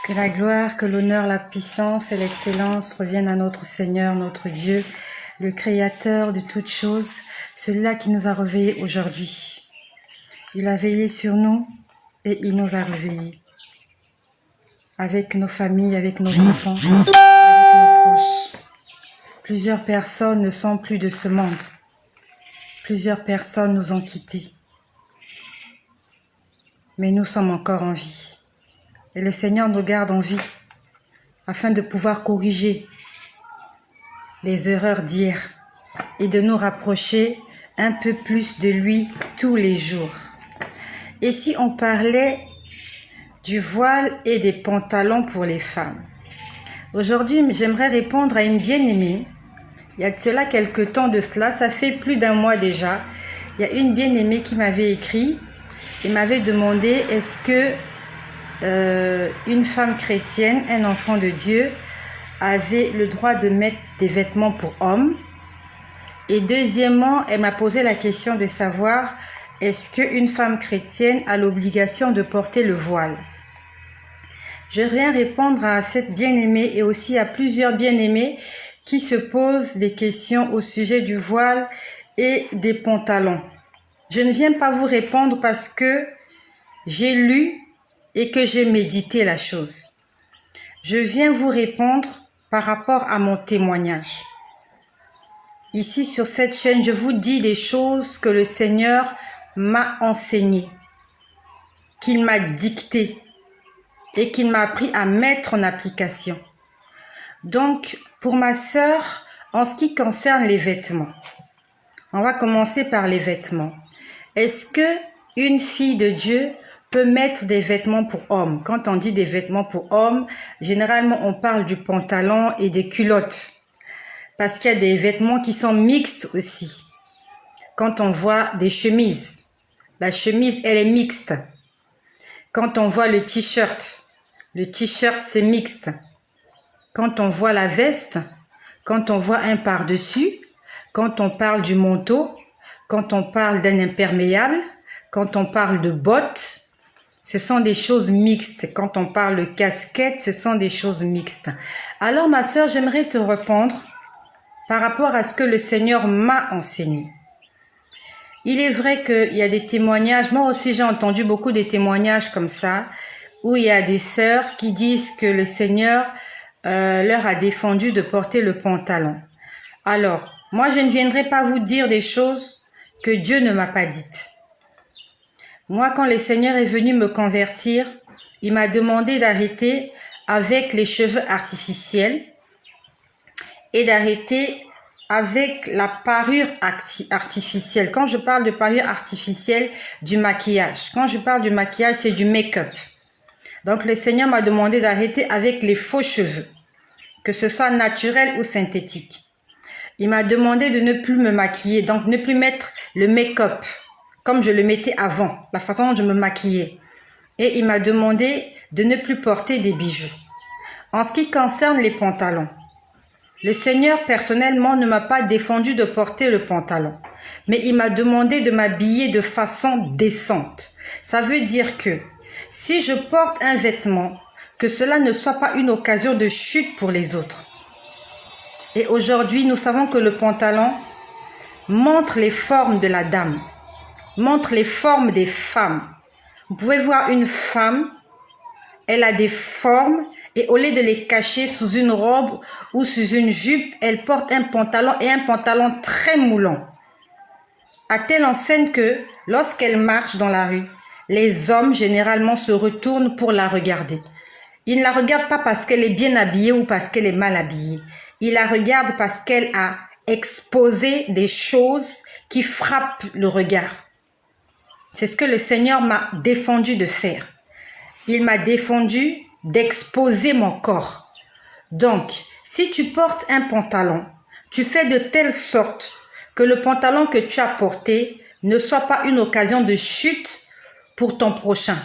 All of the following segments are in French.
Que la gloire, que l'honneur, la puissance et l'excellence reviennent à notre Seigneur, notre Dieu, le Créateur de toutes choses, celui-là qui nous a réveillés aujourd'hui. Il a veillé sur nous et il nous a réveillés. Avec nos familles, avec nos enfants, avec nos proches. Plusieurs personnes ne sont plus de ce monde. Plusieurs personnes nous ont quittés. Mais nous sommes encore en vie. Et le Seigneur nous garde en vie afin de pouvoir corriger les erreurs d'hier et de nous rapprocher un peu plus de lui tous les jours. Et si on parlait du voile et des pantalons pour les femmes? Aujourd'hui, j'aimerais répondre à une bien-aimée. Il y a de cela quelques temps de cela, ça fait plus d'un mois déjà. Il y a une bien-aimée qui m'avait écrit et m'avait demandé est-ce que une femme chrétienne, un enfant de Dieu, avait le droit de mettre des vêtements pour hommes. Et deuxièmement, elle m'a posé la question de savoir est-ce qu'une femme chrétienne a l'obligation de porter le voile. Je viens répondre à cette bien-aimée et aussi à plusieurs bien-aimés qui se posent des questions au sujet du voile et des pantalons. Je ne viens pas vous répondre parce que j'ai lu et que j'ai médité la chose. Je viens vous répondre par rapport à mon témoignage. Ici sur cette chaîne, je vous dis des choses que le Seigneur m'a enseignées, qu'il m'a dictées et qu'il m'a appris à mettre en application. Donc, pour ma sœur, en ce qui concerne les vêtements, on va commencer par les vêtements. Est-ce que une fille de Dieu peut mettre des vêtements pour hommes? Quand on dit des vêtements pour hommes, généralement on parle du pantalon et des culottes. Parce qu'il y a des vêtements qui sont mixtes aussi. Quand on voit des chemises, la chemise elle est mixte. Quand on voit le t-shirt c'est mixte. Quand on voit la veste, quand on voit un par-dessus, quand on parle du manteau, quand on parle d'un imperméable, quand on parle de bottes, ce sont des choses mixtes. Quand on parle de casquette, ce sont des choses mixtes. Alors ma sœur, j'aimerais te répondre par rapport à ce que le Seigneur m'a enseigné. Il est vrai qu'il y a des témoignages, moi aussi j'ai entendu beaucoup de témoignages comme ça, où il y a des sœurs qui disent que le Seigneur leur a défendu de porter le pantalon. Alors, moi je ne viendrai pas vous dire des choses que Dieu ne m'a pas dites. Moi, quand le Seigneur est venu me convertir, il m'a demandé d'arrêter avec les cheveux artificiels et d'arrêter avec la parure artificielle. Quand je parle de parure artificielle, du maquillage. Quand je parle du maquillage, c'est du make-up. Donc, le Seigneur m'a demandé d'arrêter avec les faux cheveux, que ce soit naturel ou synthétique. Il m'a demandé de ne plus me maquiller, donc ne plus mettre le make-up comme je le mettais avant, la façon dont je me maquillais. Et il m'a demandé de ne plus porter des bijoux. En ce qui concerne les pantalons, le Seigneur personnellement ne m'a pas défendu de porter le pantalon, mais il m'a demandé de m'habiller de façon décente. Ça veut dire que si je porte un vêtement, que cela ne soit pas une occasion de chute pour les autres. Et aujourd'hui, nous savons que le pantalon montre les formes de la dame, montre les formes des femmes. Vous pouvez voir une femme, elle a des formes et au lieu de les cacher sous une robe ou sous une jupe, elle porte un pantalon et un pantalon très moulant. À telle enseigne que lorsqu'elle marche dans la rue, les hommes généralement se retournent pour la regarder. Ils ne la regardent pas parce qu'elle est bien habillée ou parce qu'elle est mal habillée. Ils la regardent parce qu'elle a exposé des choses qui frappent le regard. C'est ce que le Seigneur m'a défendu de faire. Il m'a défendu d'exposer mon corps. Donc, si tu portes un pantalon, tu fais de telle sorte que le pantalon que tu as porté ne soit pas une occasion de chute pour ton prochain.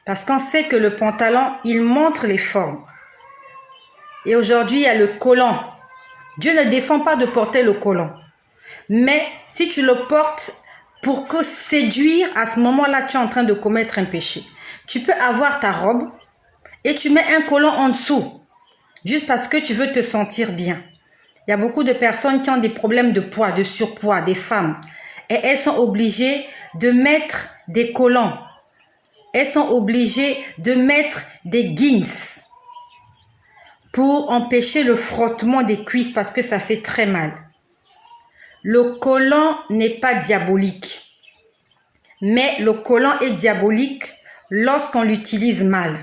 Parce qu'on sait que le pantalon, il montre les formes. Et aujourd'hui, il y a le collant. Dieu ne défend pas de porter le collant. Mais si tu le portes pour que séduire, à ce moment-là, tu es en train de commettre un péché. Tu peux avoir ta robe et tu mets un collant en dessous, juste parce que tu veux te sentir bien. Il y a beaucoup de personnes qui ont des problèmes de poids, de surpoids, des femmes. Et elles sont obligées de mettre des collants. Elles sont obligées de mettre des jeans pour empêcher le frottement des cuisses parce que ça fait très mal. Le collant n'est pas diabolique. Mais le collant est diabolique lorsqu'on l'utilise mal.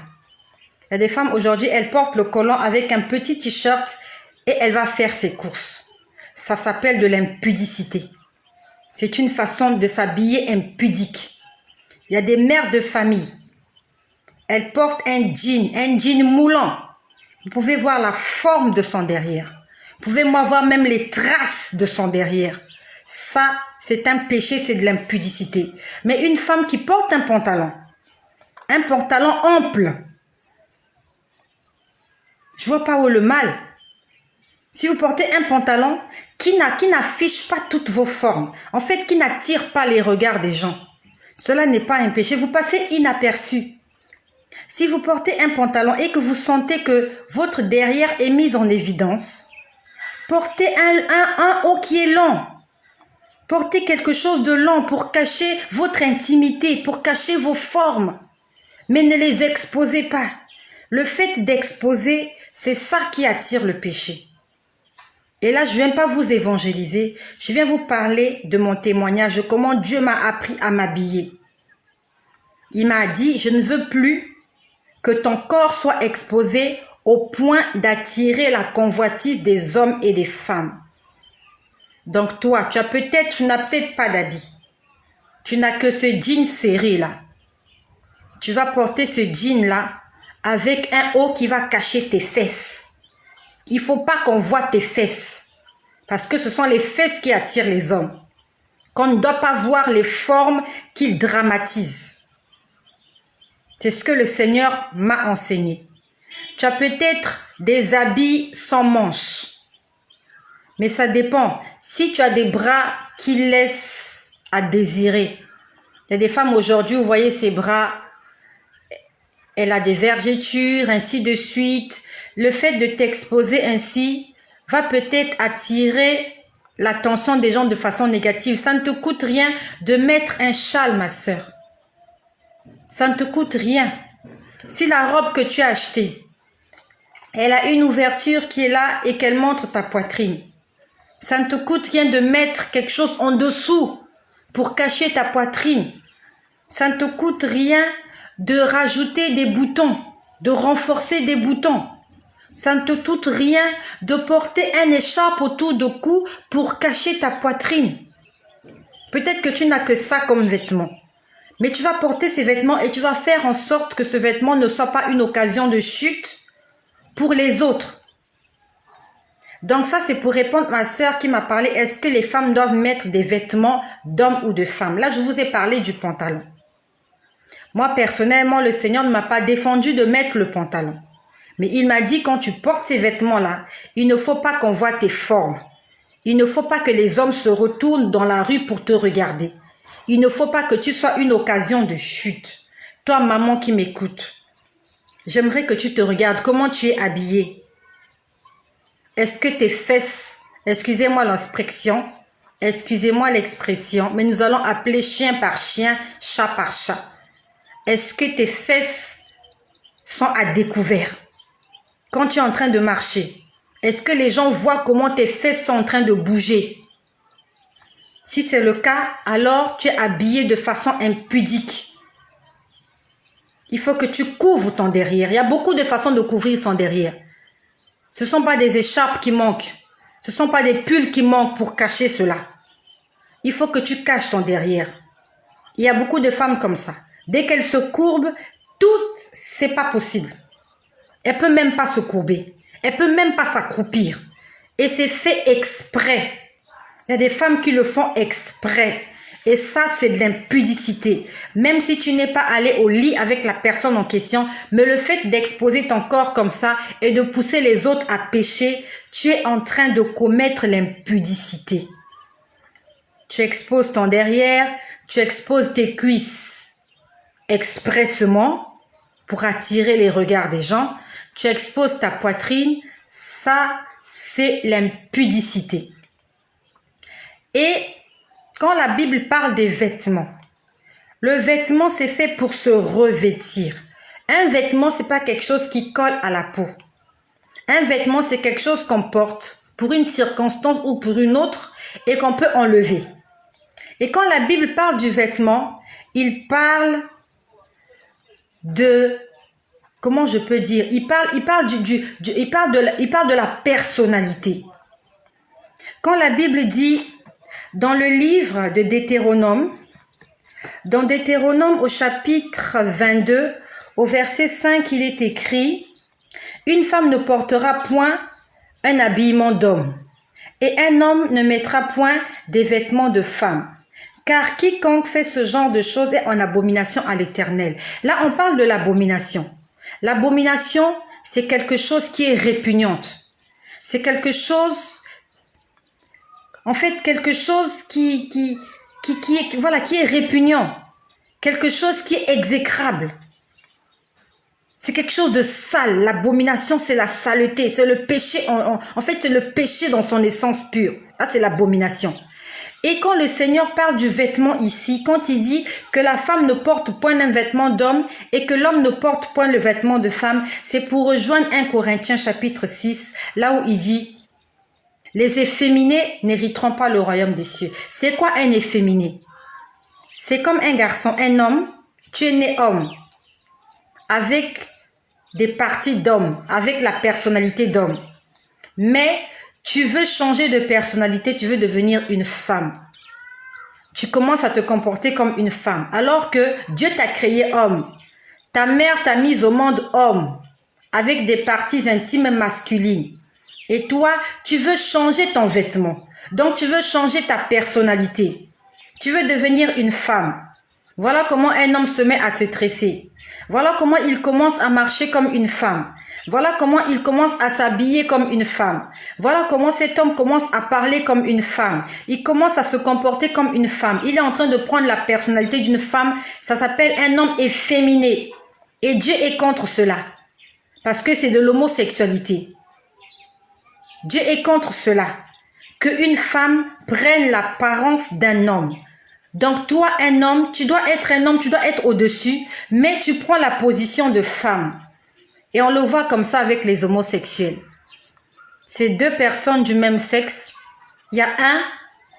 Il y a des femmes aujourd'hui, elles portent le collant avec un petit t-shirt et elle va faire ses courses. Ça s'appelle de l'impudicité. C'est une façon de s'habiller impudique. Il y a des mères de famille. Elles portent un jean moulant. Vous pouvez voir la forme de son derrière. Vous pouvez voir même les traces de son derrière. Ça, c'est un péché, c'est de l'impudicité. Mais une femme qui porte un pantalon ample, je vois pas où est le mal. Si vous portez un pantalon qui n'affiche pas toutes vos formes, en fait, qui n'attire pas les regards des gens, cela n'est pas un péché. Vous passez inaperçu. Si vous portez un pantalon et que vous sentez que votre derrière est mis en évidence, portez un haut qui est long. Portez quelque chose de long pour cacher votre intimité, pour cacher vos formes. Mais ne les exposez pas. Le fait d'exposer, c'est ça qui attire le péché. Et là, je ne viens pas vous évangéliser. Je viens vous parler de mon témoignage, de comment Dieu m'a appris à m'habiller. Il m'a dit, je ne veux plus que ton corps soit exposé au point d'attirer la convoitise des hommes et des femmes. Donc toi, tu n'as peut-être pas d'habit. Tu n'as que ce jean serré là. Tu vas porter ce jean là avec un haut qui va cacher tes fesses. Il ne faut pas qu'on voit tes fesses. Parce que ce sont les fesses qui attirent les hommes. Qu'on ne doit pas voir les formes qu'ils dramatisent. C'est ce que le Seigneur m'a enseigné. Tu as peut-être des habits sans manches. Mais ça dépend. Si tu as des bras qui laissent à désirer. Il y a des femmes aujourd'hui, vous voyez ses bras, elle a des vergetures, ainsi de suite. Le fait de t'exposer ainsi va peut-être attirer l'attention des gens de façon négative. Ça ne te coûte rien de mettre un châle, ma sœur. Ça ne te coûte rien. Si la robe que tu as achetée, elle a une ouverture qui est là et qu'elle montre ta poitrine, ça ne te coûte rien de mettre quelque chose en dessous pour cacher ta poitrine. Ça ne te coûte rien de rajouter des boutons, de renforcer des boutons. Ça ne te coûte rien de porter un écharpe autour du cou pour cacher ta poitrine. Peut-être que tu n'as que ça comme vêtement. Mais tu vas porter ces vêtements et tu vas faire en sorte que ce vêtement ne soit pas une occasion de chute pour les autres. Donc ça, c'est pour répondre à ma sœur qui m'a parlé, est-ce que les femmes doivent mettre des vêtements d'hommes ou de femmes? Là, je vous ai parlé du pantalon. Moi, personnellement, le Seigneur ne m'a pas défendu de mettre le pantalon. Mais il m'a dit, quand tu portes ces vêtements-là, il ne faut pas qu'on voit tes formes. Il ne faut pas que les hommes se retournent dans la rue pour te regarder. Il ne faut pas que tu sois une occasion de chute. Toi, maman qui m'écoute, j'aimerais que tu te regardes comment tu es habillée. Est-ce que tes fesses, excusez-moi l'expression, mais nous allons appeler chien par chien, chat par chat. Est-ce que tes fesses sont à découvert quand tu es en train de marcher? Est-ce que les gens voient comment tes fesses sont en train de bouger? Si c'est le cas, alors tu es habillé de façon impudique. Il faut que tu couvres ton derrière. Il y a beaucoup de façons de couvrir son derrière. Ce ne sont pas des écharpes qui manquent. Ce ne sont pas des pulls qui manquent pour cacher cela. Il faut que tu caches ton derrière. Il y a beaucoup de femmes comme ça. Dès qu'elles se courbent, c'est pas possible. Elle peut même pas se courber. Elle peut même pas s'accroupir. Et c'est fait exprès. Il y a des femmes qui le font exprès. Et ça, c'est de l'impudicité. Même si tu n'es pas allé au lit avec la personne en question, mais le fait d'exposer ton corps comme ça et de pousser les autres à pécher, tu es en train de commettre l'impudicité. Tu exposes ton derrière, tu exposes tes cuisses expressément pour attirer les regards des gens. Tu exposes ta poitrine. Ça, c'est l'impudicité. Et quand la Bible parle des vêtements, le vêtement, c'est fait pour se revêtir. Un vêtement, c'est pas quelque chose qui colle à la peau. Un vêtement, c'est quelque chose qu'on porte pour une circonstance ou pour une autre et qu'on peut enlever. Et quand la Bible parle du vêtement, il parle de, comment je peux dire, il parle de la personnalité. Quand la Bible dit, dans le livre de Deutéronome, dans Deutéronome au chapitre 22, au verset 5, il est écrit « Une femme ne portera point un habillement d'homme, et un homme ne mettra point des vêtements de femme. Car quiconque fait ce genre de choses est en abomination à l'Éternel. » Là, on parle de l'abomination. L'abomination, c'est quelque chose qui est répugnante. C'est quelque chose, en fait, quelque chose qui est répugnant. Quelque chose qui est exécrable. C'est quelque chose de sale. L'abomination, c'est la saleté. C'est le péché. En fait, c'est le péché dans son essence pure. Là, c'est l'abomination. Et quand le Seigneur parle du vêtement ici, quand il dit que la femme ne porte point un vêtement d'homme et que l'homme ne porte point le vêtement de femme, c'est pour rejoindre 1 Corinthiens chapitre 6, là où il dit « Les efféminés n'hériteront pas le royaume des cieux ». C'est quoi un efféminé? C'est comme un garçon, un homme, tu es né homme, avec des parties d'homme, avec la personnalité d'homme. Mais tu veux changer de personnalité, tu veux devenir une femme. Tu commences à te comporter comme une femme, alors que Dieu t'a créé homme. Ta mère t'a mise au monde homme, avec des parties intimes masculines. Et toi, tu veux changer ton vêtement. Donc, tu veux changer ta personnalité. Tu veux devenir une femme. Voilà comment un homme se met à te tresser. Voilà comment il commence à marcher comme une femme. Voilà comment il commence à s'habiller comme une femme. Voilà comment cet homme commence à parler comme une femme. Il commence à se comporter comme une femme. Il est en train de prendre la personnalité d'une femme. Ça s'appelle un homme efféminé. Et Dieu est contre cela. Parce que c'est de l'homosexualité. Dieu est contre cela. Qu'une femme prenne l'apparence d'un homme. Donc toi, un homme, tu dois être un homme, tu dois être au-dessus, mais tu prends la position de femme. Et on le voit comme ça avec les homosexuels. C'est deux personnes du même sexe. Il y a un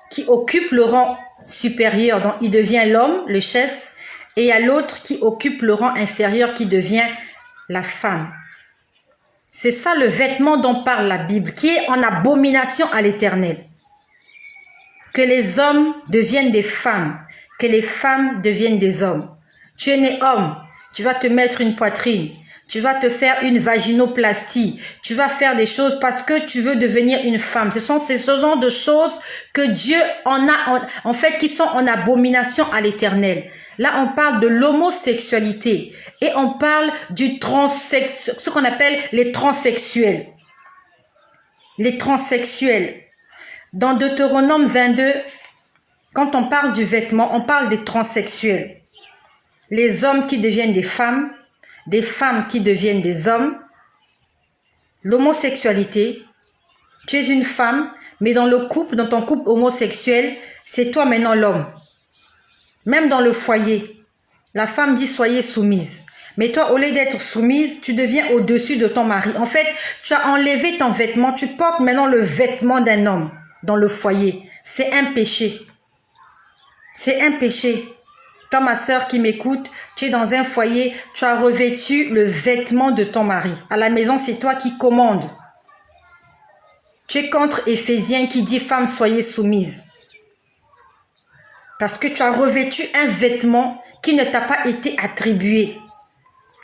qui occupe le rang supérieur, donc il devient l'homme, le chef, et il y a l'autre qui occupe le rang inférieur, qui devient la femme. C'est ça le vêtement dont parle la Bible, qui est en abomination à l'Éternel. Que les hommes deviennent des femmes, que les femmes deviennent des hommes. Tu es né homme, tu vas te mettre une poitrine, tu vas te faire une vaginoplastie, tu vas faire des choses parce que tu veux devenir une femme. Ce sont ce genre de choses que Dieu en fait, qui sont en abomination à l'Éternel. Là, on parle de l'homosexualité et on parle du ce qu'on appelle les transsexuels. Les transsexuels. Dans Deutéronome 22, quand on parle du vêtement, on parle des transsexuels. Les hommes qui deviennent des femmes qui deviennent des hommes. L'homosexualité, tu es une femme, mais dans ton couple homosexuel, c'est toi maintenant l'homme. Même dans le foyer, la femme dit soyez soumise. Mais toi, au lieu d'être soumise, tu deviens au-dessus de ton mari. En fait, tu as enlevé ton vêtement, tu portes maintenant le vêtement d'un homme dans le foyer. C'est un péché. C'est un péché. Toi, ma sœur qui m'écoute, tu es dans un foyer, tu as revêtu le vêtement de ton mari. À la maison, c'est toi qui commandes. Tu es contre Éphésiens qui dit « Femme, soyez soumise ». Parce que tu as revêtu un vêtement qui ne t'a pas été attribué.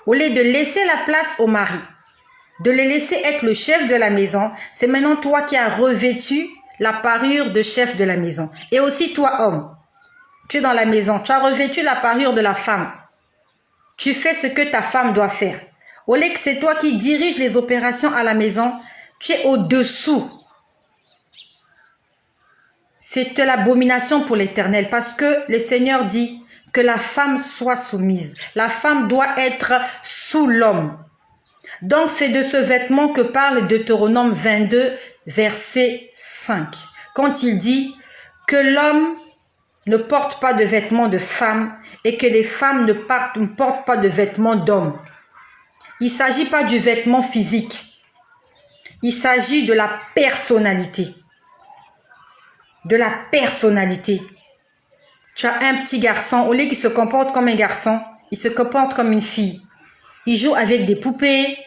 Au lieu de laisser la place au mari, de le laisser être le chef de la maison, c'est maintenant toi qui as revêtu la parure de chef de la maison. Et aussi toi, homme, tu es dans la maison, tu as revêtu la parure de la femme. Tu fais ce que ta femme doit faire. Au lieu que c'est toi qui diriges les opérations à la maison, tu es au-dessous. C'est de l'abomination pour l'Éternel parce que le Seigneur dit, que la femme soit soumise. La femme doit être sous l'homme. Donc c'est de ce vêtement que parle Deutéronome 22, verset 5. Quand il dit que l'homme ne porte pas de vêtements de femme et que les femmes ne portent pas de vêtements d'homme. Il ne s'agit pas du vêtement physique. Il s'agit de la personnalité. De la personnalité. Tu as un petit garçon, au lieu qu'il se comporte comme un garçon, il se comporte comme une fille. Il joue avec des poupées,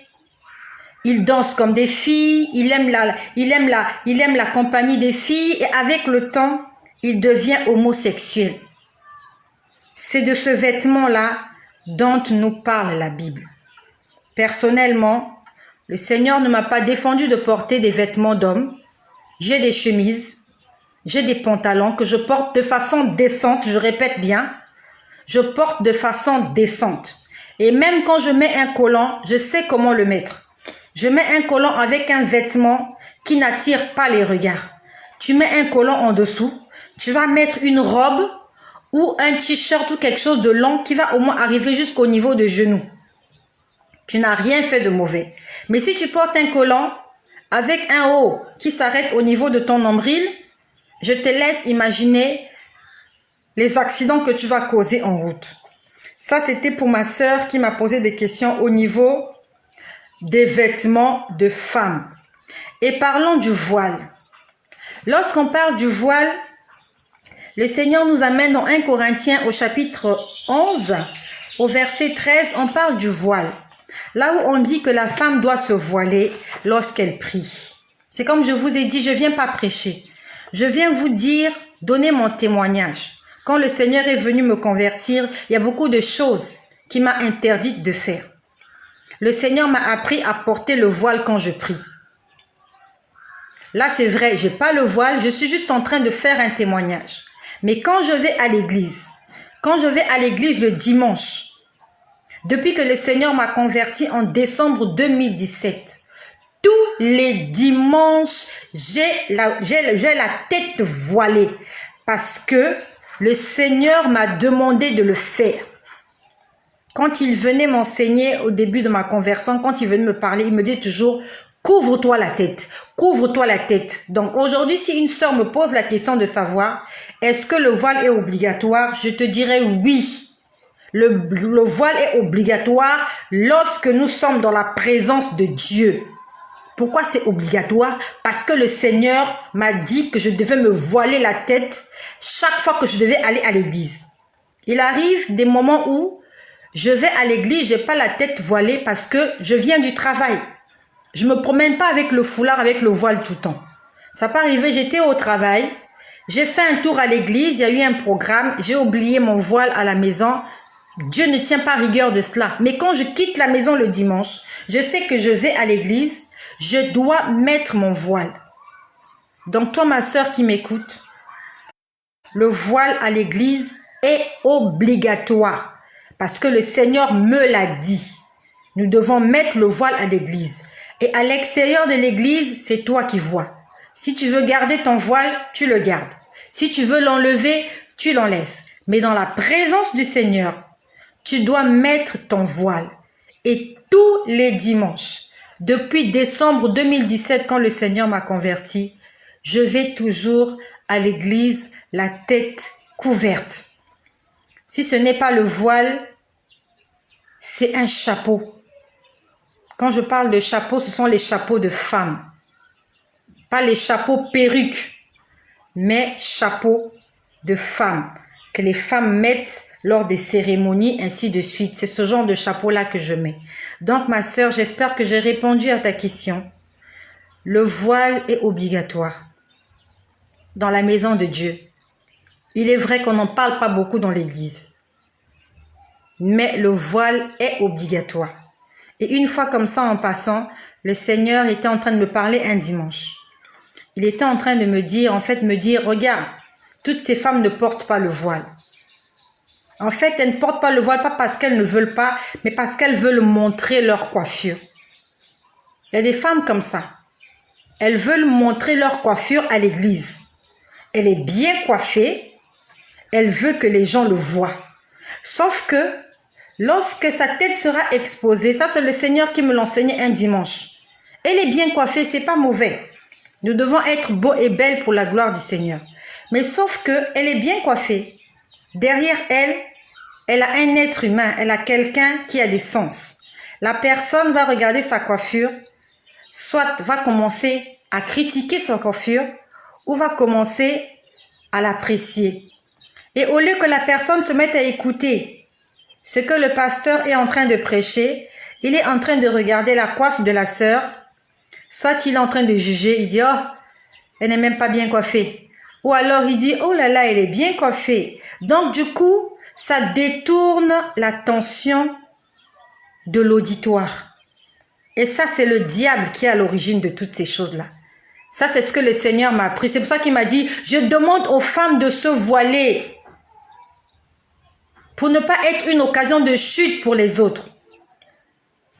il danse comme des filles, il aime la compagnie des filles et avec le temps, il devient homosexuel. C'est de ce vêtement-là dont nous parle la Bible. Personnellement, le Seigneur ne m'a pas défendu de porter des vêtements d'homme. J'ai des chemises, j'ai des pantalons que je porte de façon décente, je répète bien, je porte de façon décente. Et même quand je mets un collant, je sais comment le mettre. Je mets un collant avec un vêtement qui n'attire pas les regards. Tu mets un collant en dessous, tu vas mettre une robe ou un t-shirt ou quelque chose de long qui va au moins arriver jusqu'au niveau de genou. Tu n'as rien fait de mauvais. Mais si tu portes un collant avec un haut qui s'arrête au niveau de ton nombril, je te laisse imaginer les accidents que tu vas causer en route. Ça, c'était pour ma sœur qui m'a posé des questions au niveau des vêtements de femme. Et parlons du voile. Lorsqu'on parle du voile, le Seigneur nous amène dans 1 Corinthiens au chapitre 11, au verset 13, on parle du voile. Là où on dit que la femme doit se voiler lorsqu'elle prie. C'est comme je vous ai dit, je ne viens pas prêcher. Je viens vous dire, donner mon témoignage. Quand le Seigneur est venu me convertir, il y a beaucoup de choses qu'il m'a interdites de faire. Le Seigneur m'a appris à porter le voile quand je prie. Là, c'est vrai, je n'ai pas le voile, je suis juste en train de faire un témoignage. Mais quand je vais à l'église le dimanche, depuis que le Seigneur m'a converti en décembre 2017, tous les dimanches, j'ai la tête voilée parce que le Seigneur m'a demandé de le faire. Quand il venait m'enseigner au début de ma conversion, quand il venait me parler, il me dit toujours « Couvre-toi la tête, couvre-toi la tête ». Donc aujourd'hui, si une sœur me pose la question de savoir « Est-ce que le voile est obligatoire ?» Je te dirais oui. Le voile est obligatoire lorsque nous sommes dans la présence de Dieu. Pourquoi c'est obligatoire? Parce que le Seigneur m'a dit que je devais me voiler la tête chaque fois que je devais aller à l'église. Il arrive des moments où je vais à l'église, je n'ai pas la tête voilée parce que je viens du travail. Je ne me promène pas avec le foulard, avec le voile tout le temps. Ça peut arriver, j'étais au travail, j'ai fait un tour à l'église, il y a eu un programme, j'ai oublié mon voile à la maison. Dieu ne tient pas rigueur de cela. Mais quand je quitte la maison le dimanche, je sais que je vais à l'église, je dois mettre mon voile. Donc toi, ma sœur qui m'écoute, le voile à l'église est obligatoire parce que le Seigneur me l'a dit. Nous devons mettre le voile à l'église. Et à l'extérieur de l'église, c'est toi qui vois. Si tu veux garder ton voile, tu le gardes. Si tu veux l'enlever, tu l'enlèves. Mais dans la présence du Seigneur, tu dois mettre ton voile. Et tous les dimanches, depuis décembre 2017, quand le Seigneur m'a converti, je vais toujours à l'église la tête couverte. Si ce n'est pas le voile, c'est un chapeau. Quand je parle de chapeau, ce sont les chapeaux de femmes. Pas les chapeaux perruques, mais chapeaux de femmes que les femmes mettent lors des cérémonies, ainsi de suite. C'est ce genre de chapeau-là que je mets. Donc, ma sœur, j'espère que j'ai répondu à ta question. Le voile est obligatoire dans la maison de Dieu. Il est vrai qu'on n'en parle pas beaucoup dans l'église. Mais le voile est obligatoire. Et une fois comme ça, en passant, le Seigneur était en train de me parler un dimanche. Il était en train de me dire, regarde, toutes ces femmes ne portent pas le voile. En fait, elles ne portent pas le voile pas parce qu'elles ne veulent pas, mais parce qu'elles veulent montrer leur coiffure. Il y a des femmes comme ça. Elles veulent montrer leur coiffure à l'église. Elle est bien coiffée. Elle veut que les gens le voient. Sauf que lorsque sa tête sera exposée, ça c'est le Seigneur qui me l'enseignait un dimanche. Elle est bien coiffée, c'est pas mauvais. Nous devons être beaux et belles pour la gloire du Seigneur. Mais sauf que elle est bien coiffée. Derrière elle, elle a un être humain, elle a quelqu'un qui a des sens. La personne va regarder sa coiffure, soit va commencer à critiquer sa coiffure ou va commencer à l'apprécier. Et au lieu que la personne se mette à écouter ce que le pasteur est en train de prêcher, il est en train de regarder la coiffe de la sœur, soit il est en train de juger, il dit « Oh, elle n'est même pas bien coiffée ». Ou alors il dit « Oh là là, elle est bien coiffée ». Donc du coup, ça détourne l'attention de l'auditoire. Et ça, c'est le diable qui est à l'origine de toutes ces choses-là. Ça, c'est ce que le Seigneur m'a appris. C'est pour ça qu'il m'a dit, je demande aux femmes de se voiler pour ne pas être une occasion de chute pour les autres.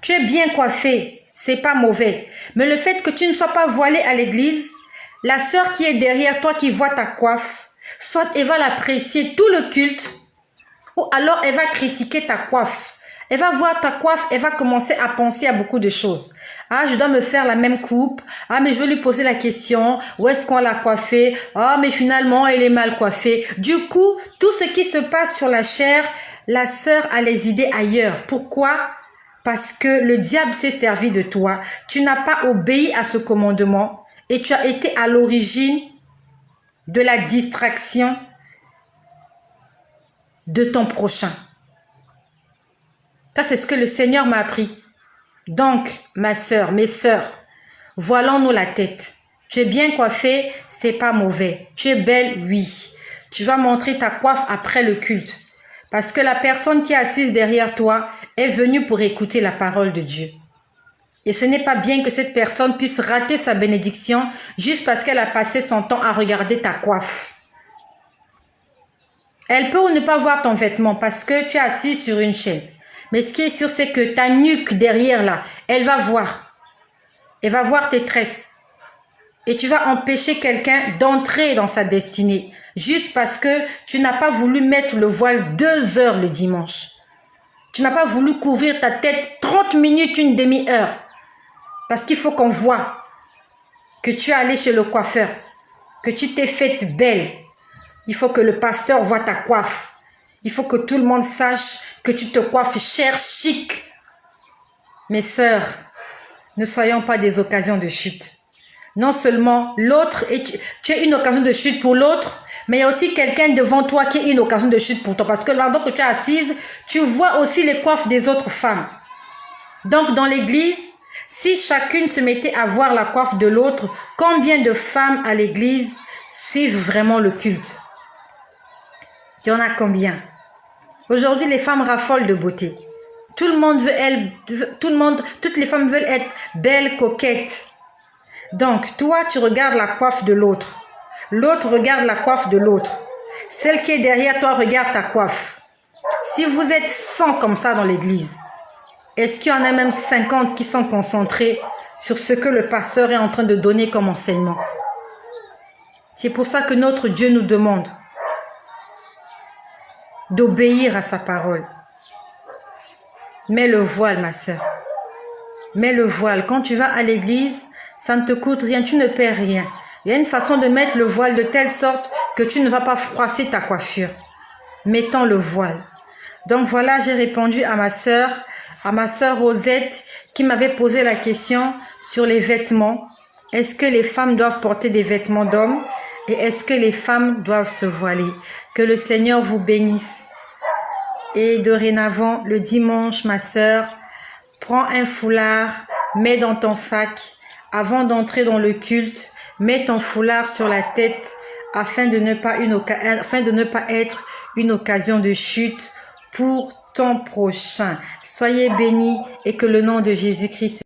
Tu es bien coiffée, c'est pas mauvais. Mais le fait que tu ne sois pas voilée à l'église, la sœur qui est derrière toi qui voit ta coiffe, soit elle va l'apprécier tout le culte, ou alors elle va critiquer ta coiffe. Elle va voir ta coiffe, elle va commencer à penser à beaucoup de choses. Ah, je dois me faire la même coupe. Ah, mais je vais lui poser la question. Où est-ce qu'on l'a coiffée? Ah, mais finalement, elle est mal coiffée. Du coup, tout ce qui se passe sur la chair, la sœur a les idées ailleurs. Pourquoi? Parce que le diable s'est servi de toi. Tu n'as pas obéi à ce commandement et tu as été à l'origine de la distraction de ton prochain. Ça, c'est ce que le Seigneur m'a appris. Donc, ma sœur, mes sœurs, voilons-nous la tête. Tu es bien coiffée, c'est pas mauvais. Tu es belle, oui. Tu vas montrer ta coiffe après le culte. Parce que la personne qui est assise derrière toi est venue pour écouter la parole de Dieu. Et ce n'est pas bien que cette personne puisse rater sa bénédiction juste parce qu'elle a passé son temps à regarder ta coiffe. Elle peut ou ne pas voir ton vêtement parce que tu es assis sur une chaise. Mais ce qui est sûr, c'est que ta nuque derrière là, elle va voir. Elle va voir tes tresses. Et tu vas empêcher quelqu'un d'entrer dans sa destinée. Juste parce que tu n'as pas voulu mettre le voile 2 heures le dimanche. Tu n'as pas voulu couvrir ta tête 30 minutes, une demi-heure. Parce qu'il faut qu'on voit que tu es allé chez le coiffeur. Que tu t'es faite belle. Il faut que le pasteur voie ta coiffe. Il faut que tout le monde sache que tu te coiffes cher, chic. Mes sœurs, ne soyons pas des occasions de chute. Non seulement l'autre, tu es une occasion de chute pour l'autre, mais il y a aussi quelqu'un devant toi qui est une occasion de chute pour toi. Parce que pendant que tu es assise, tu vois aussi les coiffes des autres femmes. Donc dans l'église, si chacune se mettait à voir la coiffe de l'autre, combien de femmes à l'église suivent vraiment le culte? Il y en a combien? Aujourd'hui, les femmes raffolent de beauté. Tout le monde veut toutes les femmes veulent être belles, coquettes. Donc, toi, tu regardes la coiffe de l'autre. L'autre regarde la coiffe de l'autre. Celle qui est derrière toi regarde ta coiffe. Si vous êtes 100 comme ça dans l'église, est-ce qu'il y en a même 50 qui sont concentrés sur ce que le pasteur est en train de donner comme enseignement? C'est pour ça que notre Dieu nous demande d'obéir à sa parole. Mets le voile, ma sœur. Mets le voile. Quand tu vas à l'église, ça ne te coûte rien, tu ne perds rien. Il y a une façon de mettre le voile de telle sorte que tu ne vas pas froisser ta coiffure. Mettons le voile. Donc voilà, j'ai répondu à ma sœur Rosette qui m'avait posé la question sur les vêtements. Est-ce que les femmes doivent porter des vêtements d'hommes? Et est-ce que les femmes doivent se voiler? Que le Seigneur vous bénisse. Et dorénavant, le dimanche, ma sœur, prends un foulard, mets dans ton sac. Avant d'entrer dans le culte, mets ton foulard sur la tête afin de ne pas être une occasion de chute pour ton prochain. Soyez bénis et que le nom de Jésus-Christ